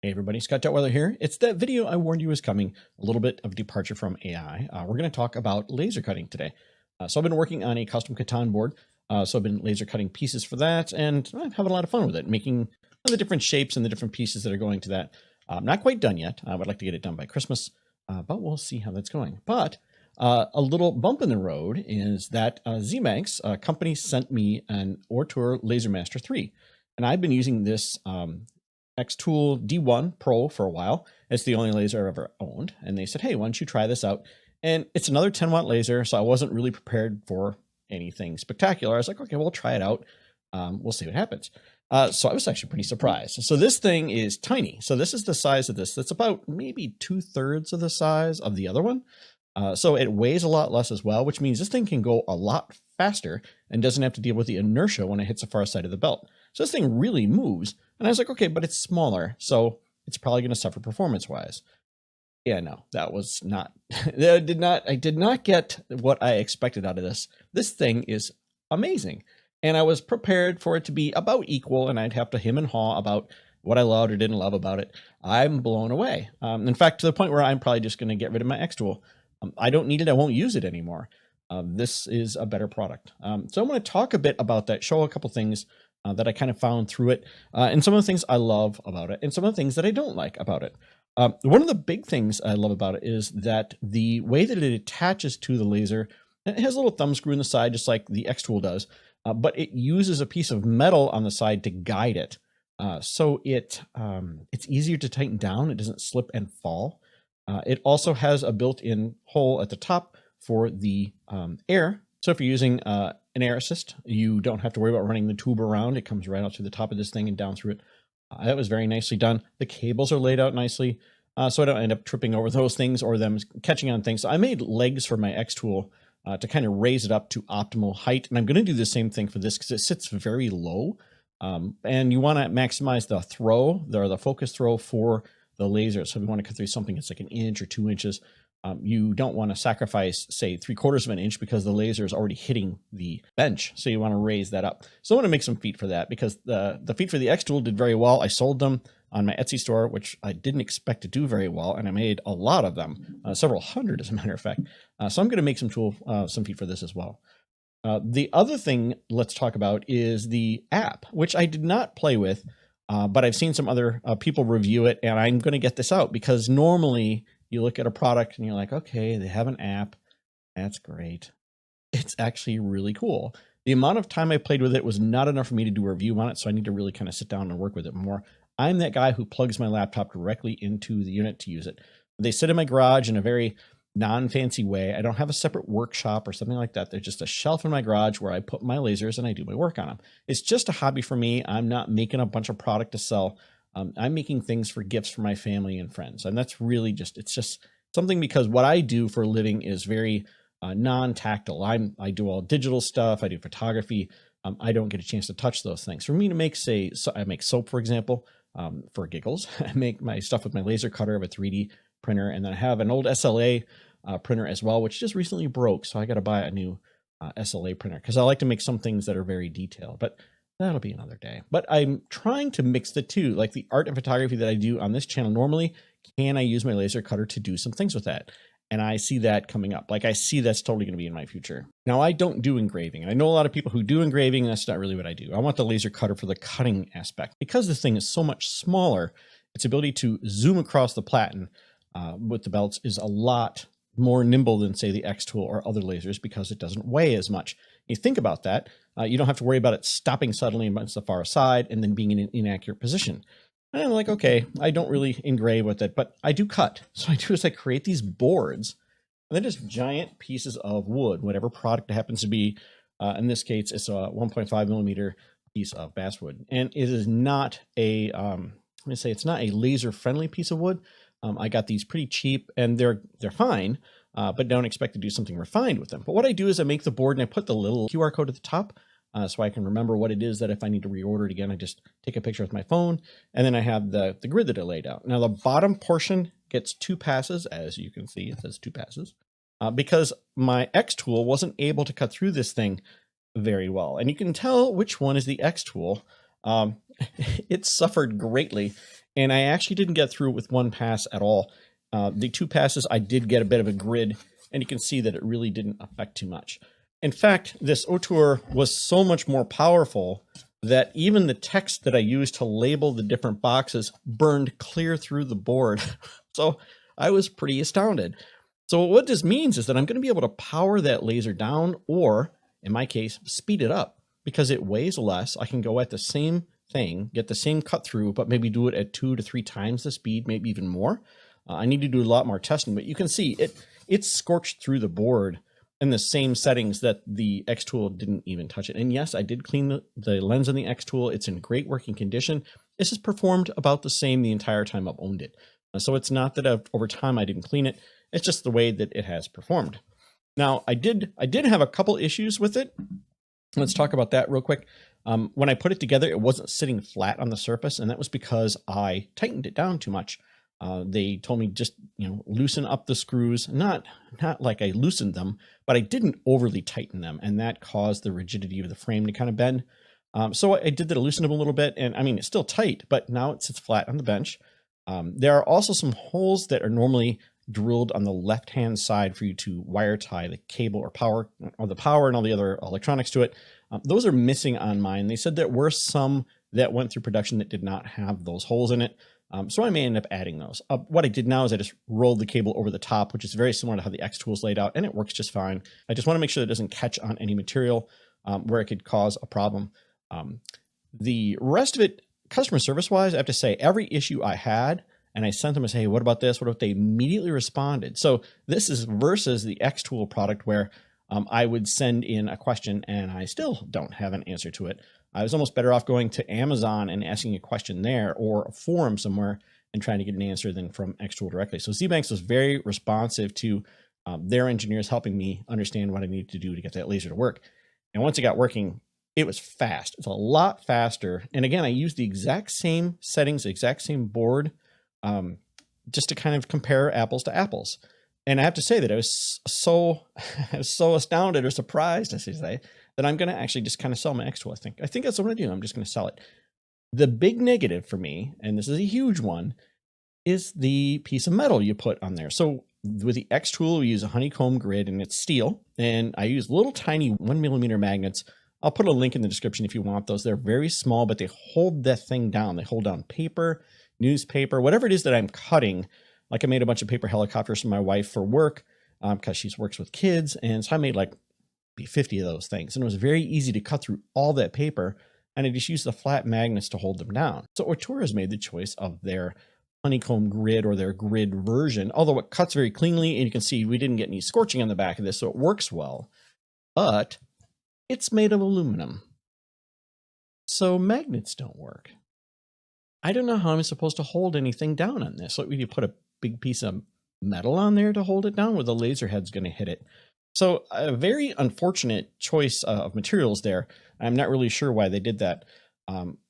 Hey everybody, Scott.Weather here. It's that video I warned you was coming, a little bit of departure from AI. We're going to talk about laser cutting today. So I've been working on a custom Catan board. So I've been laser cutting pieces for that, and I'm having a lot of fun with it, making the different shapes and the different pieces that are going to that. Not quite done yet. I would like to get it done by Christmas, but we'll see how that's going. But a little bump in the road is that Zbanx company sent me an Ortur Laser Master 3. And I've been using this xTool D1 Pro for a while. It's the only laser I've ever owned. And they said, hey, why don't you try this out? And it's another 10-watt laser. So I wasn't really prepared for anything spectacular. I was like, okay, we'll try it out. We'll see what happens. So I was actually pretty surprised. So this thing is tiny. So this is the size of this. That's about maybe 2/3 of the size of the other one. So it weighs a lot less as well, which means this thing can go a lot faster and doesn't have to deal with the inertia when it hits the far side of the belt. So this thing really moves. And I was like, okay, but it's smaller, so it's probably going to suffer performance-wise. Yeah, no, that was not, I did not get what I expected out of this. This thing is amazing. And I was prepared for it to be about equal, and I'd have to hem and haw about what I loved or didn't love about it. I'm blown away. In fact, to the point where I'm probably just going to get rid of my xTool. I don't need it. I won't use it anymore. This is a better product. So I'm going to talk a bit about that, show a couple things that I kind of found through it, and some of the things I love about it, and some of the things that I don't like about it. One of the big things I love about it is that the way that it attaches to the laser, it has a little thumb screw in the side, just like the xTool does, but it uses a piece of metal on the side to guide it. So it's easier to tighten down. It doesn't slip and fall. It also has a built-in hole at the top for the air. So if you're using an air assist, you don't have to worry about running the tube around. It comes right out through the top of this thing and down through it. That was very nicely done. The cables are laid out nicely, so I don't end up tripping over those things or them catching on things. So I made legs for my xTool to kind of raise it up to optimal height. And I'm going to do the same thing for this because it sits very low. And you want to maximize the throw, the focus throw for the laser. So if you want to cut through something that's like 1 inch or 2 inches, you don't want to sacrifice, say, 3/4 of an inch because the laser is already hitting the bench. So you want to raise that up. So I want to make some feet for that because the feet for the xTool did very well. I sold them on my Etsy store, which I didn't expect to do very well. And I made a lot of them, several hundred as a matter of fact. So I'm going to make some feet for this as well. The other thing let's talk about is the app, which I did not play with, but I've seen some other people review it, and I'm going to get this out because normally you look at a product and you're like, okay, they have an app. That's great. It's actually really cool. The amount of time I played with it was not enough for me to do a review on it, so I need to really kind of sit down and work with it more. I'm that guy who plugs my laptop directly into the unit to use it. They sit in my garage in a very non-fancy way. I don't have a separate workshop or something like that. There's just a shelf in my garage where I put my lasers and I do my work on them. It's just a hobby for me. I'm not making a bunch of product to sell. I'm making things for gifts for my family and friends. And that's really it's just something because what I do for a living is very non-tactile. I do all digital stuff. I do photography. I don't get a chance to touch those things. For me to make, I make soap, for example, for giggles. I make my stuff with my laser cutter of a 3D printer. And then I have an old SLA printer as well, which just recently broke. So I got to buy a new SLA printer because I like to make some things that are very detailed, but that'll be another day. But I'm trying to mix the two, like the art and photography that I do on this channel normally. Can I use my laser cutter to do some things with that? And I see that coming up. Like I see that's totally going to be in my future. Now I don't do engraving. And I know a lot of people who do engraving. That's not really what I do. I want the laser cutter for the cutting aspect because this thing is so much smaller. Its ability to zoom across the platen with the belts is a lot more nimble than say the xTool or other lasers because it doesn't weigh as much. You think about that, you don't have to worry about it stopping suddenly against the far side and then being in an inaccurate position. And I'm like, okay, I don't really engrave with it, but I do cut. So I do is I create these boards and they're just giant pieces of wood, whatever product it happens to be. In this case, it's a 1.5 millimeter piece of basswood. And it is not it's not a laser friendly piece of wood. I got these pretty cheap and they're fine, but don't expect to do something refined with them. But what I do is I make the board and I put the little QR code at the top so I can remember what it is that if I need to reorder it again, I just take a picture with my phone and then I have the grid that I laid out. Now the bottom portion gets 2 passes, as you can see, it says 2 passes, because my xTool wasn't able to cut through this thing very well. And you can tell which one is the xTool. It suffered greatly And I actually didn't get through with one pass at all. The 2 passes, I did get a bit of a grid, and you can see that it really didn't affect too much. In fact, this Ortur was so much more powerful that even the text that I used to label the different boxes burned clear through the board. So I was pretty astounded. So what this means is that I'm going to be able to power that laser down, or in my case, speed it up, because it weighs less. I can go at the same thing, get the same cut through, but maybe do it at 2 to 3 times the speed, maybe even more. I need to do a lot more testing, but you can see it's scorched through the board in the same settings that the xTool didn't even touch it. And yes, I did clean the lens on the xTool. It's in great working condition. This has performed about the same the entire time I've owned it. So it's not that over time I didn't clean it. It's just the way that it has performed. Now, I did have a couple issues with it. Let's talk about that real quick. When I put it together, it wasn't sitting flat on the surface, and that was because I tightened it down too much. They told me just, loosen up the screws, not like I loosened them, but I didn't overly tighten them, and that caused the rigidity of the frame to kind of bend. So I did that, I loosened them a little bit, and I mean, it's still tight, but now it sits flat on the bench. There are also some holes that are normally drilled on the left-hand side for you to wire tie the cable or power, or the power and all the other electronics to it. Those are missing on mine. They said there were some that went through production that did not have those holes in it. So I may end up adding those. What I did now is I just rolled the cable over the top, which is very similar to how the xTool is laid out, and it works just fine. I just want to make sure that it doesn't catch on any material where it could cause a problem. The rest of it, customer service-wise, I have to say, every issue I had, and I sent them and say, hey, what about this? What about they immediately responded? So this is versus the xTool product where I would send in a question and I still don't have an answer to it. I was almost better off going to Amazon and asking a question there, or a forum somewhere and trying to get an answer than from xTool directly. So Zbanx was very responsive to their engineers helping me understand what I needed to do to get that laser to work. And once it got working, it was fast. It's a lot faster. And again, I used the exact same settings, exact same board, just to kind of compare apples to apples. And I have to say that I was so astounded or surprised, I should say, that I'm going to actually just kind of sell my xTool. I think that's what I'm going to do. I'm just going to sell it. The big negative for me, and this is a huge one, is the piece of metal you put on there. So with the xTool, we use a honeycomb grid, and it's steel. And I use little tiny 1mm magnets. I'll put a link in the description if you want those. They're very small, but they hold that thing down. They hold down paper, newspaper, whatever it is that I'm cutting. Like I made a bunch of paper helicopters for my wife for work because she works with kids. And so I made like 50 of those things. And it was very easy to cut through all that paper. And I just used the flat magnets to hold them down. So Ortur has made the choice of their honeycomb grid, or their grid version, although it cuts very cleanly. And you can see we didn't get any scorching on the back of this, so it works well. But it's made of aluminum. So magnets don't work. I don't know how I'm supposed to hold anything down on this. So you put a big piece of metal on there to hold it down, where the laser head's going to hit it. So a very unfortunate choice of materials there. I'm not really sure why they did that.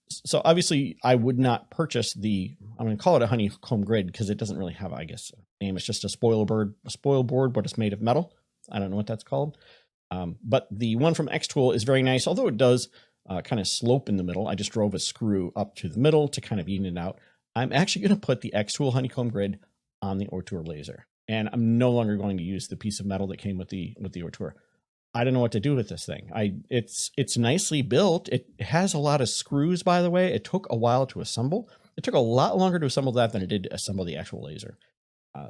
So obviously I would not purchase I'm going to call it a honeycomb grid because it doesn't really have, I guess, a name. It's just a spoil board, but it's made of metal. I don't know what that's called. But the one from xTool is very nice, although it does kind of slope in the middle. I just drove a screw up to the middle to kind of even it out. I'm actually going to put the xTool honeycomb grid on the Ortur laser, and I'm no longer going to use the piece of metal that came with the Ortur. I don't know what to do with this thing. It's nicely built. It has a lot of screws, by the way. It took a while to assemble. It took a lot longer to assemble that than it did to assemble the actual laser.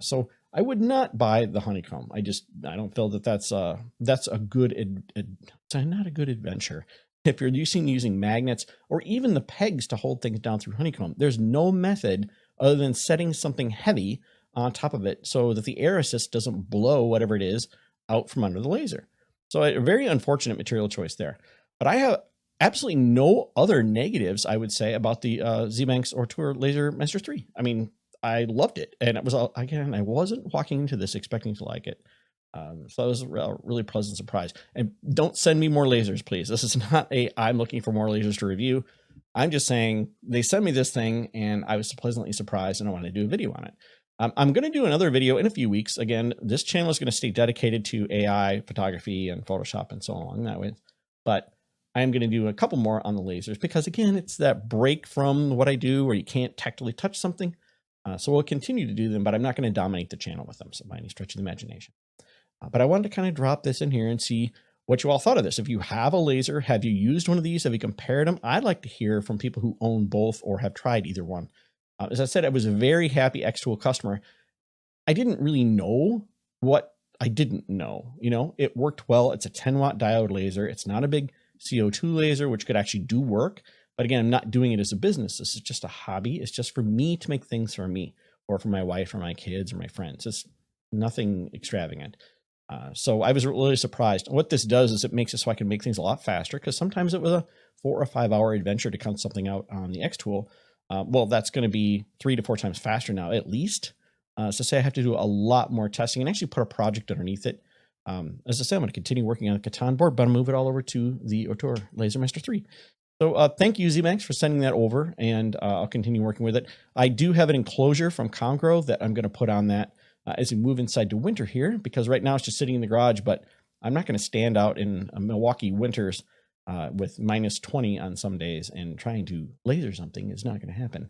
So I would not buy the honeycomb. I don't feel that that's a good, it's not a good adventure. If you're using magnets or even the pegs to hold things down through honeycomb, there's no method other than setting something heavy on top of it so that the air assist doesn't blow whatever it is out from under the laser. So a very unfortunate material choice there. But I have absolutely no other negatives, I would say, about the Zbanx Ortur Laser Master 3. I mean, I loved it. And it was, again, I wasn't walking into this expecting to like it. So it was a really pleasant surprise. And don't send me more lasers, please. This is not I'm looking for more lasers to review. I'm just saying they sent me this thing and I was pleasantly surprised and I want to do a video on it. I'm going to do another video in a few weeks. Again, this channel is going to stay dedicated to AI, photography, and Photoshop and so along that way. But I am going to do a couple more on the lasers because, again, it's that break from what I do where you can't tactily touch something. So we'll continue to do them, but I'm not going to dominate the channel with them, so by any stretch of the imagination. But I wanted to kind of drop this in here and see what you all thought of this. If you have a laser, have you used one of these? Have you compared them? I'd like to hear from people who own both or have tried either one. As I said, I was a very happy xTool customer. I didn't really know what I didn't know. You know, it worked well. It's a 10-watt diode laser. It's not a big CO2 laser, which could actually do work. But again, I'm not doing it as a business. This is just a hobby. It's just for me to make things for me or for my wife or my kids or my friends. It's nothing extravagant. So I was really surprised. What this does is it makes it so I can make things a lot faster, because sometimes it was a 4 or 5 hour adventure to count something out on the xTool. Well, that's going to be 3 to 4 times faster now, at least. So say I have to do a lot more testing and actually put a project underneath it. As I said, I'm going to continue working on the Catan board, but I'll move it all over to the Ortur Laser Master 3. So thank you, Zbanx, for sending that over, and I'll continue working with it. I do have an enclosure from Congrow that I'm going to put on that as we move inside to winter here, because right now it's just sitting in the garage, but I'm not going to stand out in Milwaukee winters with -20 on some days, and trying to laser something is not going to happen.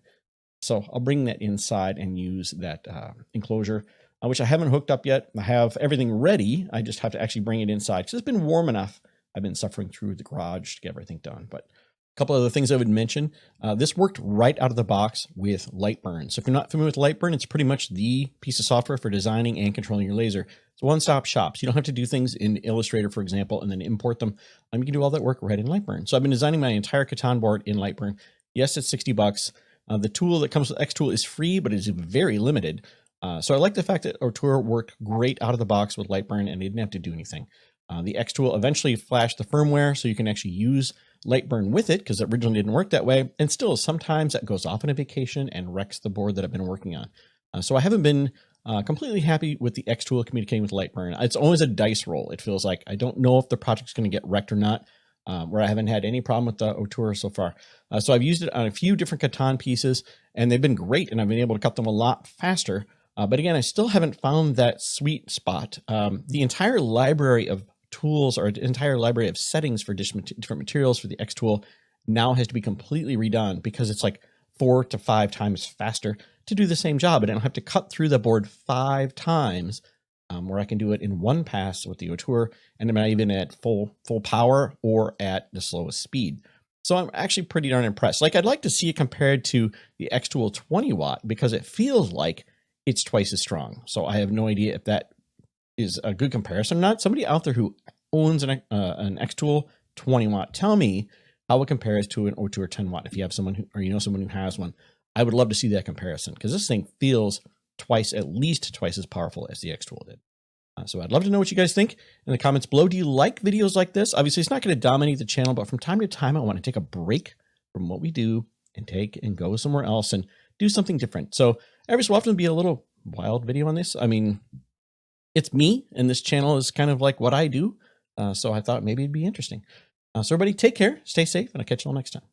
So I'll bring that inside and use that enclosure, which I haven't hooked up yet. I have everything ready. I just have to actually bring it inside because it's been warm enough. I've been suffering through the garage to get everything done. But a couple other things I would mention. This worked right out of the box with Lightburn. So if you're not familiar with Lightburn, it's pretty much the piece of software for designing and controlling your laser. It's one-stop shop. So you don't have to do things in Illustrator, for example, and then import them. You can do all that work right in Lightburn. So I've been designing my entire Catan board in Lightburn. Yes, it's $60. The tool that comes with xTool is free, but it's very limited. So I like the fact that Ortur worked great out of the box with Lightburn and they didn't have to do anything. The xTool eventually flashed the firmware so you can actually use Lightburn with it, because it originally didn't work that way. And still, sometimes that goes off on a vacation and wrecks the board that I've been working on. So I haven't been completely happy with the xTool communicating with Lightburn. It's always a dice roll. It feels like I don't know if the project's going to get wrecked or not. Where I haven't had any problem with the Ortur so far. So I've used it on a few different Catan pieces, and they've been great, and I've been able to cut them a lot faster. But again, I still haven't found that sweet spot. The entire library of tools, or the entire library of settings for different materials for the xTool now has to be completely redone, because it's like 4 to 5 times faster to do the same job. And I don't have to cut through the board 5 times. Where I can do it in one pass with the Ortur, and I'm not even at full power or at the slowest speed. So I'm actually pretty darn impressed. Like, I'd like to see it compared to the xTool 20-watt, because it feels like it's twice as strong. So I have no idea if that is a good comparison or not. Somebody out there who owns an xTool 20-watt, tell me how it compares to an Ortur 10-watt. If you have someone who, or you know someone who has one, I would love to see that comparison, because this thing feels at least twice as powerful as the xTool did. So I'd love to know what you guys think in the comments below. Do you like videos like this? Obviously, it's not going to dominate the channel, but from time to time, I want to take a break from what we do and go somewhere else and do something different. So every so often will be a little wild video on this. I mean, it's me, and this channel is kind of like what I do. So I thought maybe it'd be interesting. So everybody take care, stay safe, and I'll catch you all next time.